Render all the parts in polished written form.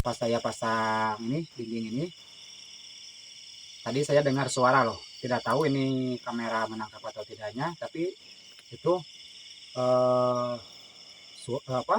pas saya pasang ini dinding ini, tadi saya dengar suara loh. Tidak tahu ini kamera menangkap atau tidaknya, tapi itu eh, apa?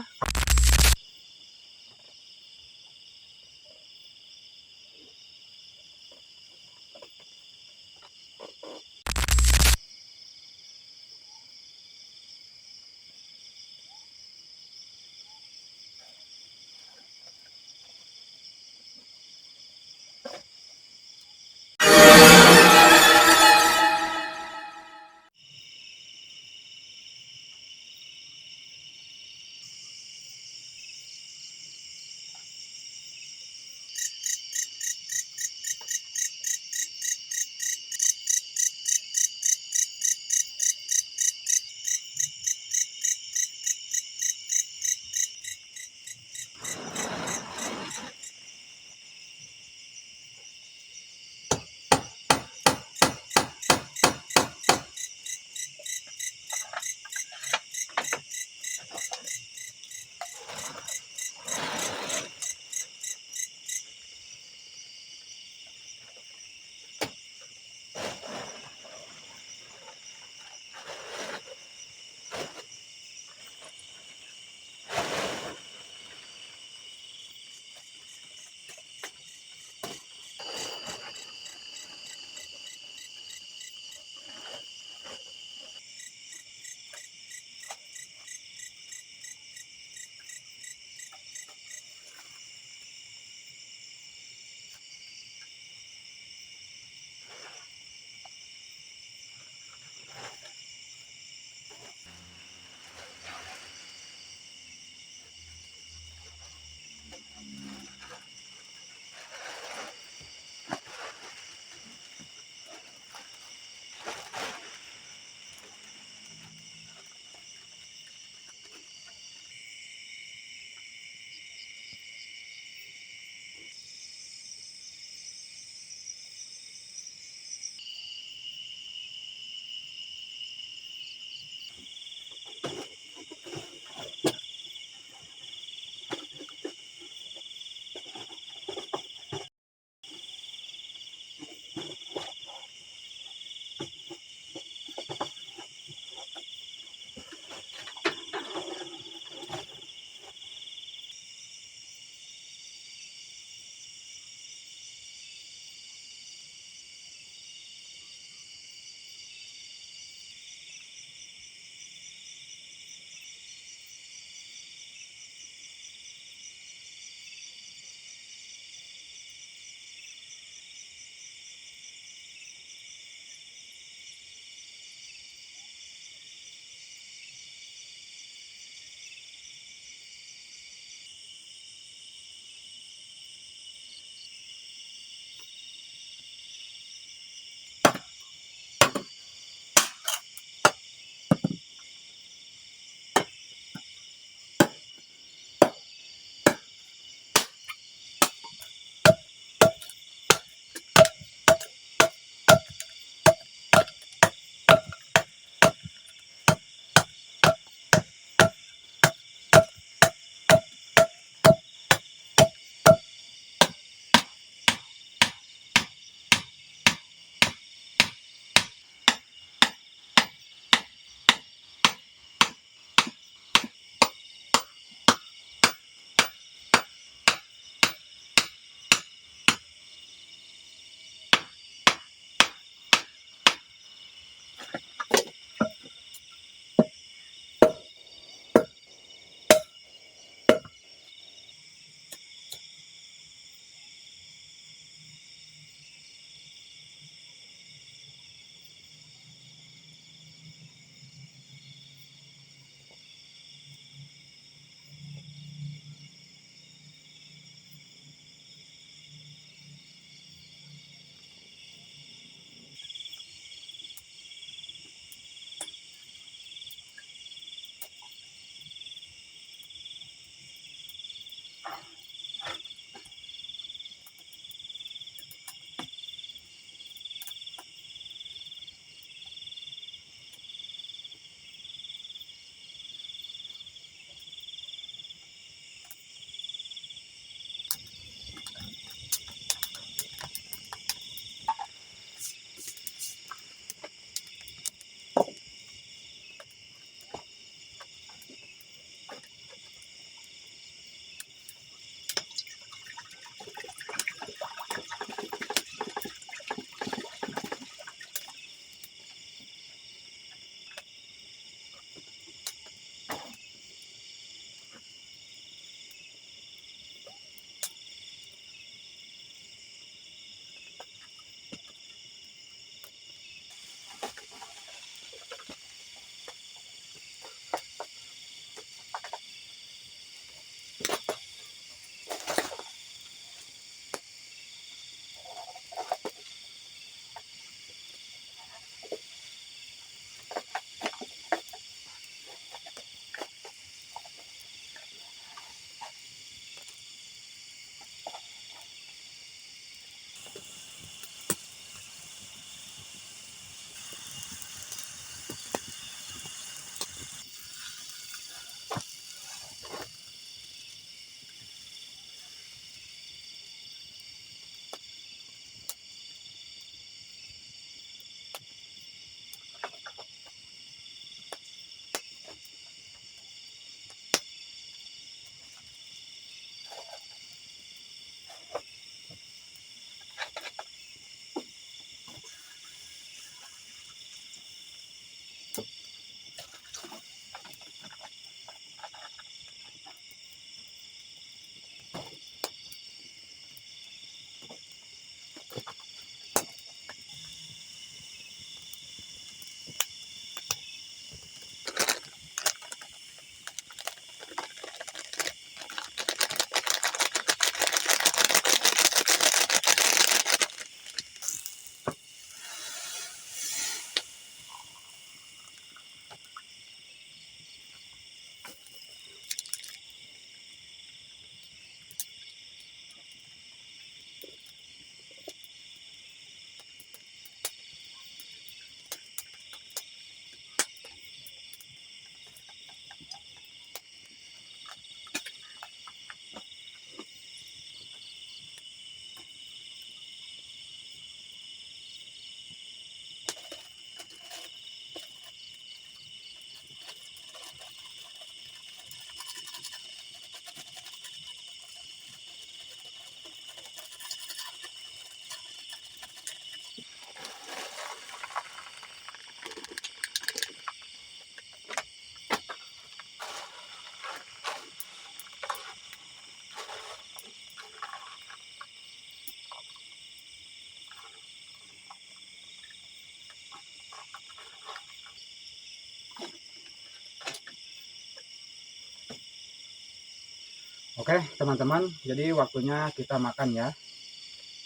Oke teman-teman, jadi waktunya kita makan ya.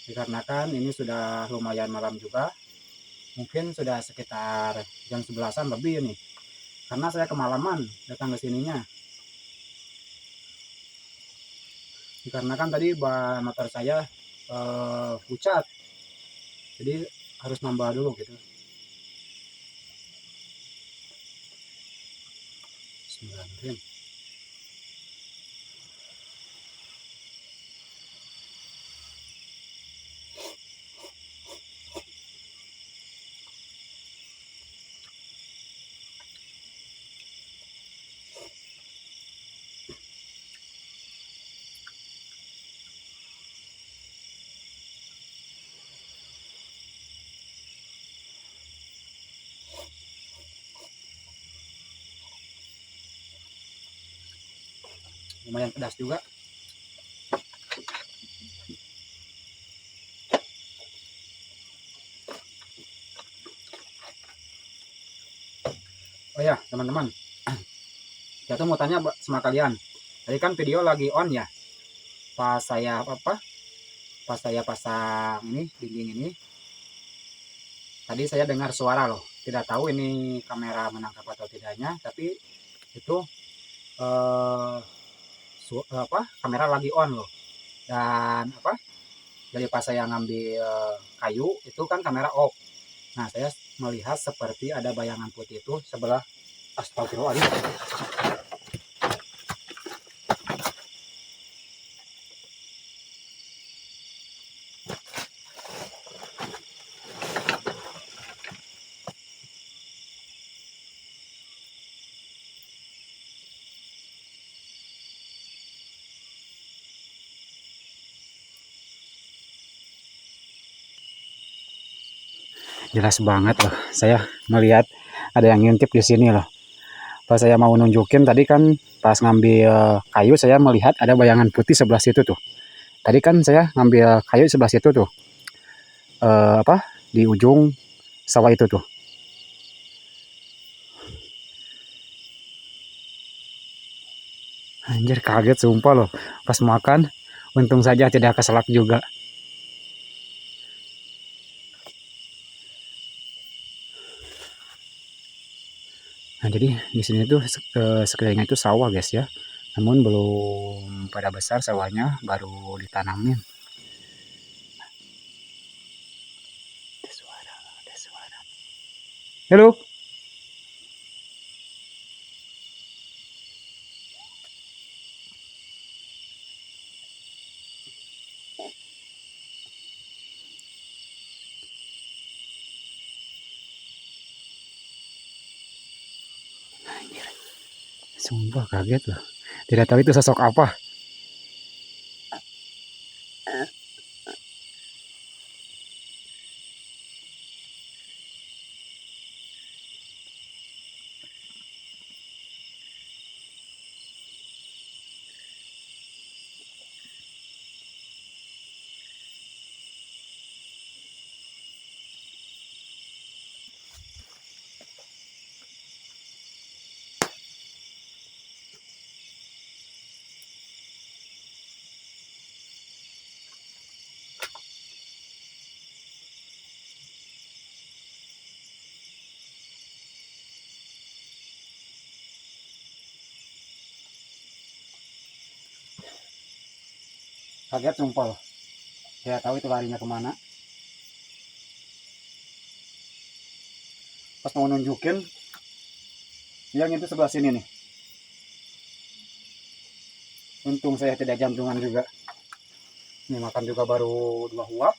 Dikarenakan ini sudah lumayan malam juga, mungkin sudah sekitar jam 11-an lebih nih. Karena saya kemalaman datang ke sininya. Dikarenakan tadi ban motor saya pucat, jadi harus nambah dulu gitu. Bismillahirrahmanirrahim. Lumayan pedas juga. Oh ya teman-teman, saya tuh mau tanya sama kalian. Tadi kan video lagi on ya, pas saya pas saya pasang ini dinding ini, tadi saya dengar suara loh. Tidak tahu ini kamera menangkap atau tidaknya, tapi itu eh, kamera lagi on loh. Dan jadi pas saya ngambil kayu itu kan kamera off. Nah saya melihat seperti ada bayangan putih itu sebelah. Astagfirullahaladzim. Jelas banget loh, saya melihat ada yang ngintip di sini loh. Pas saya mau nunjukin tadi kan, pas ngambil kayu saya melihat ada bayangan putih sebelah situ tuh. Tadi kan saya ngambil kayu sebelah situ tuh, di ujung sawah itu tuh. Anjir kaget sumpah loh, pas makan untung saja tidak keselak juga. Nah jadi di sini tuh sekelilingnya itu sawah guys ya, namun belum pada besar sawahnya, baru ditanamin. Ada suara, ada suara. Halo. Anjir, sumpah kaget loh. Tidak tahu itu sosok apa. Kaget sumpah loh. Saya tahu itu larinya kemana. Pas mau nunjukin, yang itu sebelah sini nih. Untung saya tidak jantungan juga. Ini makan juga baru 2 huap.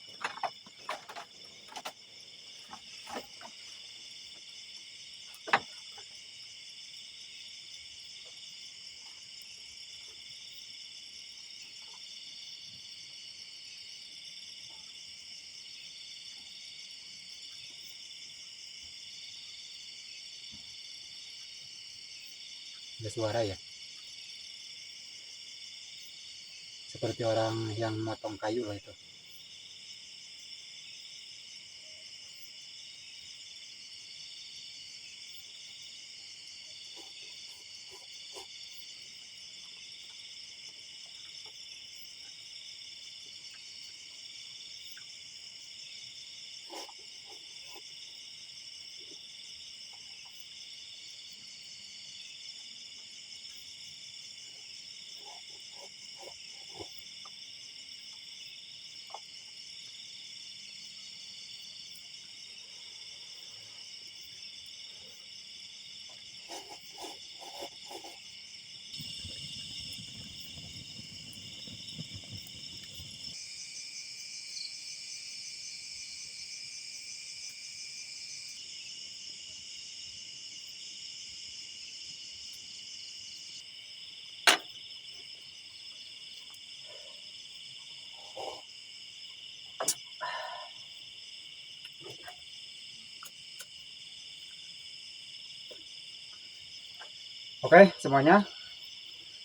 Ada suara ya. Seperti orang yang motong kayu lah itu. Oke semuanya,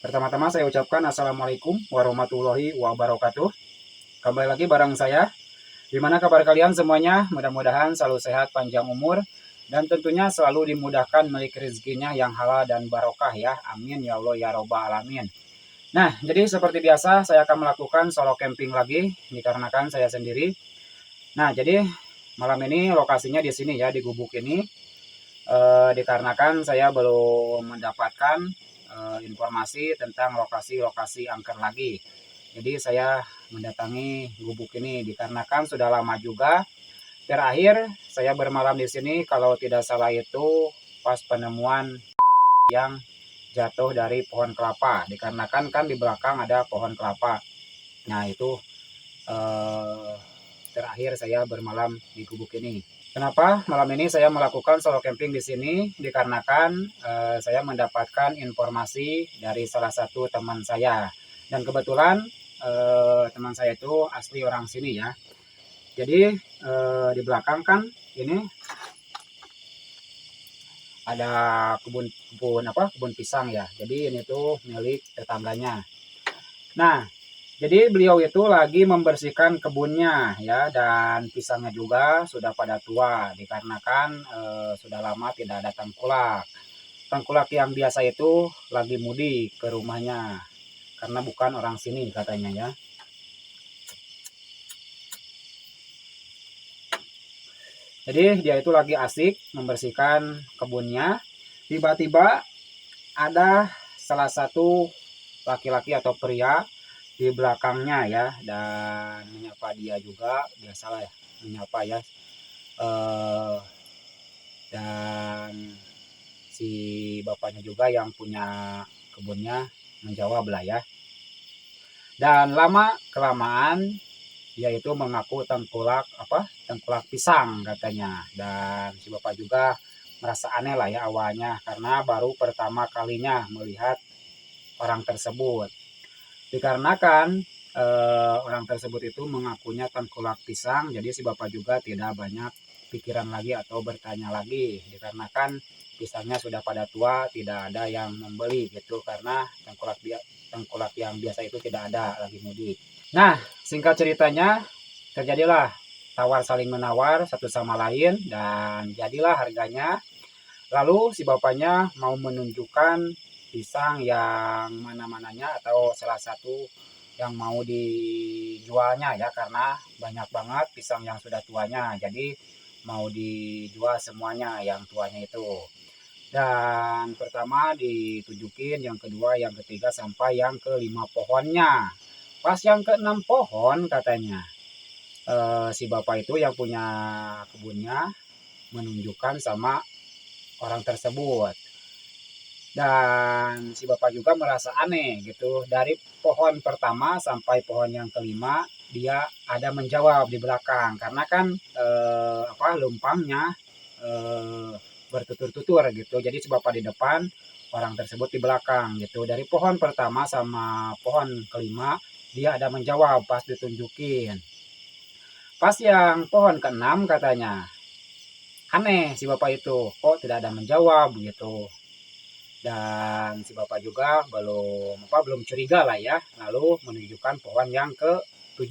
pertama-tama saya ucapkan Assalamualaikum warahmatullahi wabarakatuh. Kembali lagi bareng saya. Gimana kabar kalian semuanya? Mudah-mudahan selalu sehat, panjang umur, dan tentunya selalu dimudahkan milik rezekinya yang halal dan barokah ya. Amin ya Allah ya robbal alamin. Nah, jadi seperti biasa saya akan melakukan solo camping lagi dikarenakan saya sendiri. Nah, jadi malam ini lokasinya di sini ya, di gubuk ini. Dikarenakan saya belum mendapatkan informasi tentang lokasi-lokasi angker lagi. Jadi saya mendatangi gubuk ini dikarenakan sudah lama juga. Terakhir saya bermalam di sini kalau tidak salah itu pas penemuan yang jatuh dari pohon kelapa. Dikarenakan kan di belakang ada pohon kelapa. Nah itu eh, terakhir saya bermalam di gubuk ini. Kenapa malam ini saya melakukan solo camping di sini? Dikarenakan saya mendapatkan informasi dari salah satu teman saya. Dan kebetulan teman saya itu asli orang sini ya. Jadi di belakang kan ini ada kebun pisang ya. Jadi ini tuh milik tetangganya. Nah, jadi beliau itu lagi membersihkan kebunnya ya, dan pisangnya juga sudah pada tua dikarenakan sudah lama tidak ada tengkulak. Tengkulak yang biasa itu lagi mudik ke rumahnya karena bukan orang sini katanya ya. Jadi dia itu lagi asik membersihkan kebunnya. Tiba-tiba ada salah satu laki-laki atau pria di belakangnya ya, dan menyapa dia juga, biasalah ya menyapa ya. eh, dan si bapaknya juga yang punya kebunnya menjawab lah ya. Dan lama kelamaan dia itu mengaku tengkulak pisang katanya. Dan si bapak juga merasa aneh lah ya awalnya karena baru pertama kalinya melihat orang tersebut. Dikarenakan orang tersebut itu mengakunya tengkulak pisang, jadi si bapak juga tidak banyak pikiran lagi atau bertanya lagi, dikarenakan pisangnya sudah pada tua, tidak ada yang membeli gitu, karena tengkulak yang biasa itu tidak ada lagi mudik. Nah, singkat ceritanya terjadilah tawar saling menawar satu sama lain dan jadilah harganya. Lalu si bapaknya mau menunjukkan pisang yang mana-mananya atau salah satu yang mau dijualnya ya, karena banyak banget pisang yang sudah tuanya. Jadi mau dijual semuanya yang tuanya itu. Dan pertama ditunjukin, yang kedua, yang ketiga, sampai yang kelima pohonnya. Pas yang keenam pohon katanya si bapak itu yang punya kebunnya menunjukkan sama orang tersebut. Dan si bapak juga merasa aneh gitu. Dari pohon pertama sampai pohon yang kelima dia ada menjawab di belakang karena kan lumpangnya eh, bertutur-tutur gitu. Jadi si bapak di depan, orang tersebut di belakang gitu. Dari pohon pertama sama pohon kelima dia ada menjawab pas ditunjukin. Pas yang pohon keenam katanya aneh si bapak itu kok tidak ada menjawab gitu. Dan si bapak juga belum curiga lah ya, lalu menunjukkan pohon yang ke-7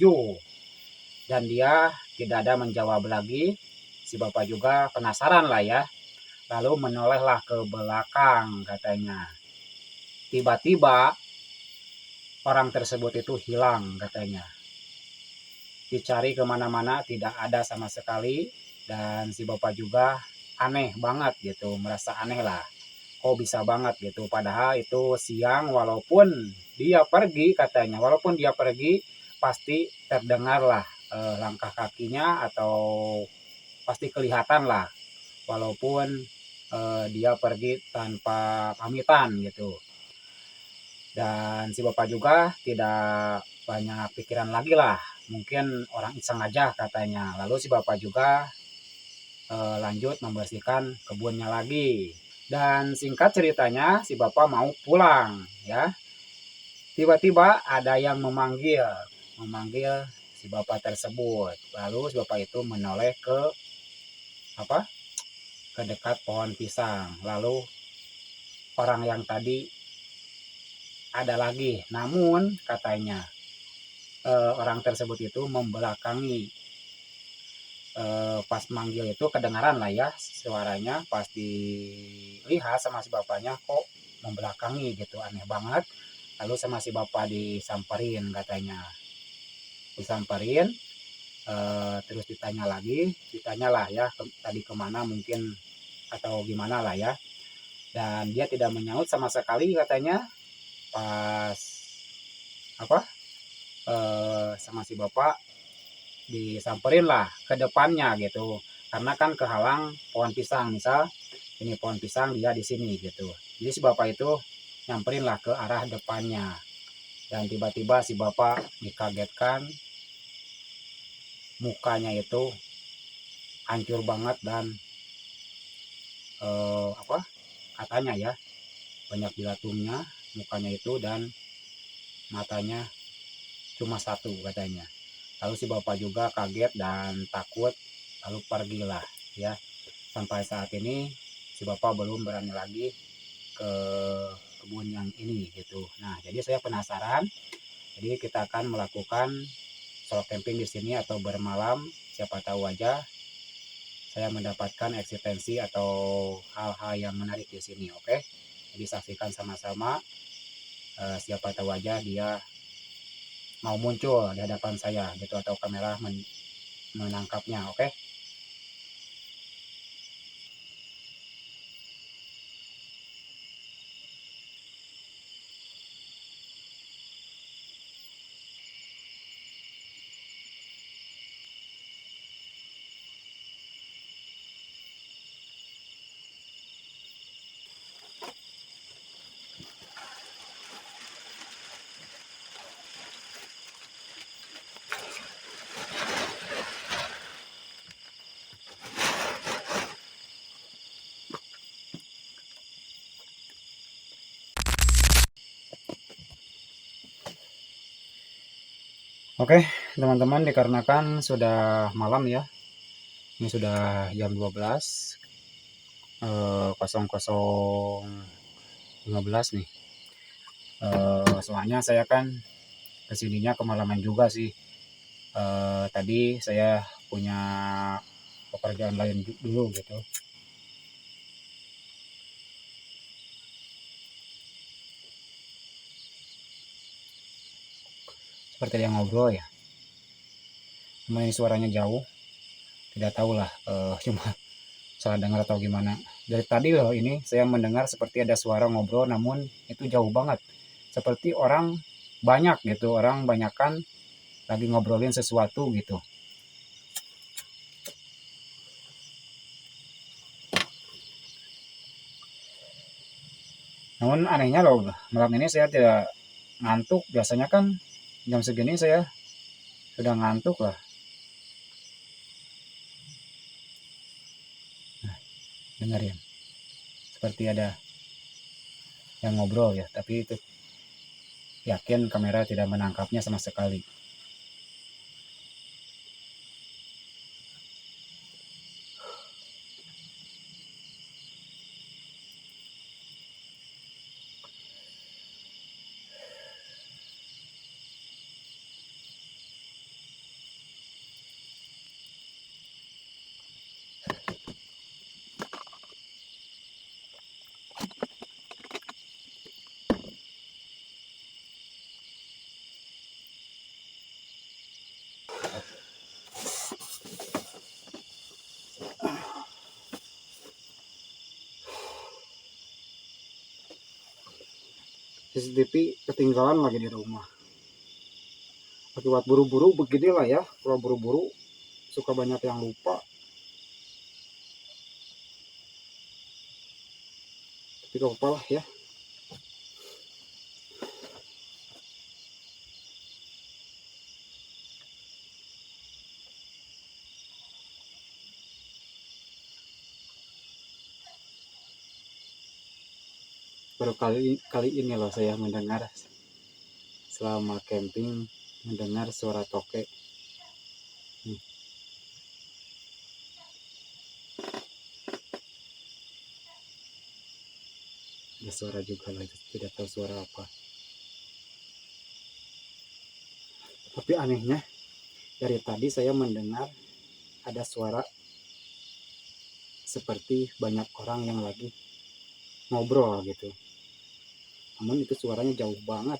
dan dia tidak ada menjawab lagi. Si bapak juga penasaran lah ya, lalu menolehlah ke belakang katanya. Tiba-tiba orang tersebut itu hilang katanya, dicari kemana-mana tidak ada sama sekali. Dan si bapak juga aneh banget gitu, merasa aneh lah, kok bisa banget gitu, padahal itu siang. Walaupun dia pergi pasti terdengar lah langkah kakinya, atau pasti kelihatan lah, walaupun dia pergi tanpa pamitan gitu. Dan si bapak juga tidak banyak pikiran lagi lah, mungkin orang iseng aja katanya. Lalu si bapak juga lanjut membersihkan kebunnya lagi. Dan singkat ceritanya si bapak mau pulang ya. Tiba-tiba ada yang memanggil si bapak tersebut. Lalu si bapak itu menoleh ke dekat pohon pisang. Lalu orang yang tadi ada lagi, namun katanya orang tersebut itu membelakangi. Pas manggil itu kedengaran lah ya suaranya, pas dilihat sama si bapaknya kok membelakangi gitu, aneh banget. Lalu sama si bapak disamperin katanya, disamperin, terus ditanya lah ya tadi kemana mungkin atau gimana lah ya, dan dia tidak menyaut sama sekali katanya. Pas apa sama si bapak disamperin lah ke depannya gitu, karena kan kehalang pohon pisang, misal ini pohon pisang dia di sini gitu, jadi si bapak itu nyamperin lah ke arah depannya, dan tiba-tiba si bapak dikagetkan, mukanya itu hancur banget dan apa katanya ya banyak bilatungnya mukanya itu, dan matanya cuma satu katanya. Lalu si bapak juga kaget dan takut, lalu pergilah ya. Sampai saat ini si bapak belum berani lagi ke kebun yang ini gitu. Nah, jadi saya penasaran. Jadi kita akan melakukan solo camping di sini atau bermalam. Siapa tahu aja saya mendapatkan eksistensi atau hal-hal yang menarik di sini, oke? Jadi saksikan sama-sama. Siapa tahu aja dia mau muncul di hadapan saya gitu atau kamera menangkapnya, oke? Oke, teman-teman, dikarenakan sudah malam ya. Ini sudah jam 12, 00.15 nih. Soalnya saya kan kesininya kemalaman juga sih. Tadi saya punya pekerjaan lain dulu gitu. Seperti yang ngobrol ya. Cuma ini suaranya jauh. Tidak tahu lah, cuma salah dengar atau gimana. Dari tadi loh ini saya mendengar seperti ada suara ngobrol, namun itu jauh banget. Seperti orang banyak gitu, orang banyakan lagi ngobrolin sesuatu gitu. Namun anehnya loh, malam ini saya tidak ngantuk. Biasanya kan jam segini saya sudah ngantuk lah. Nah, dengerin. Seperti ada yang ngobrol ya, tapi itu yakin kamera tidak menangkapnya sama sekali. CCTV ketinggalan lagi di rumah. Akibat buru-buru beginilah ya, kalau buru-buru suka banyak yang lupa. Tapi gak apa-apa lah ya. Baru kali ini loh saya mendengar selama camping, mendengar suara tokek. Ada suara juga lah, itu tidak tahu suara apa. Tapi anehnya dari tadi saya mendengar ada suara seperti banyak orang yang lagi ngobrol gitu. Namun itu suaranya jauh banget.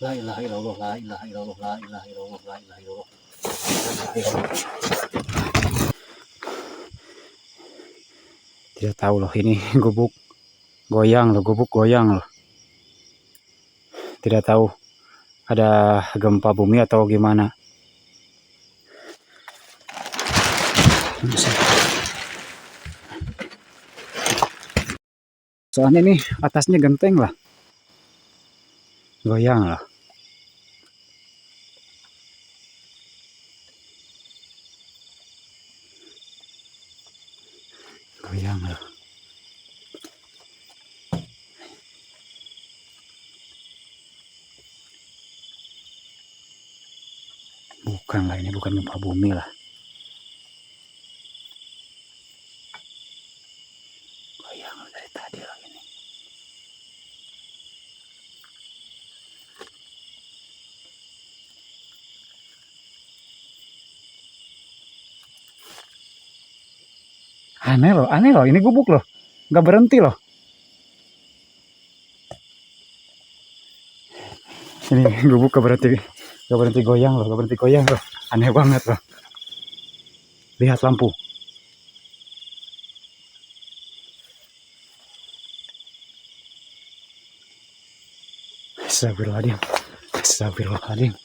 La ilaha illallah, la ilaha illallah, la ilaha illallah, la ilaha illallah. Tidak tahu loh, ini gubuk goyang loh, gubuk goyang loh. Tidak tahu ada gempa bumi atau gimana. Soalnya nih atasnya genteng lah, goyang lah. Goyang lah. Bukan lah, ini bukan gempa bumi lah. Goyang dari tadi lah ini. Aneh loh, ini gubuk loh, nggak berhenti loh. Ini gubuk gak berhenti goyang loh, gak berhenti goyang loh. Aneh banget loh. Lihat lampu. Astagfirullahaladzim. Astagfirullahaladzim.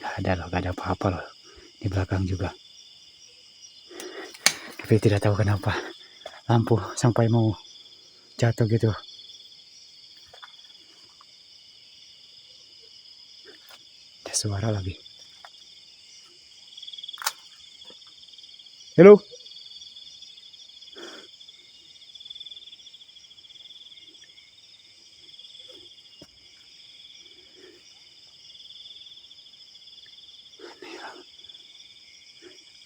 Gak ada loh, gak ada apa-apa loh. Di belakang juga. Tapi tidak tahu kenapa lampu sampai mau jatuh gitu. Ada suara lagi. Halo.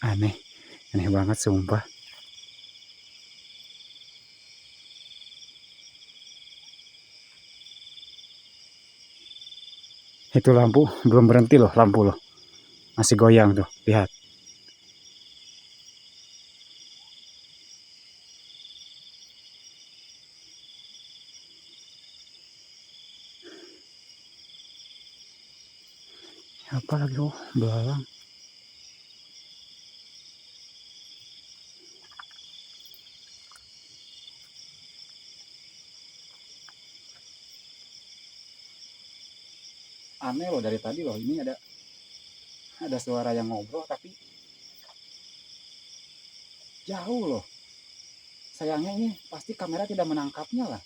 Aneh. Aneh banget sumpah. Itu lampu belum berhenti loh, lampu loh. Masih goyang tuh, lihat. apa lagi, oh belalang. Aneh loh, dari tadi loh ini ada suara yang ngobrol tapi jauh loh. Sayangnya ini pasti kamera tidak menangkapnya lah.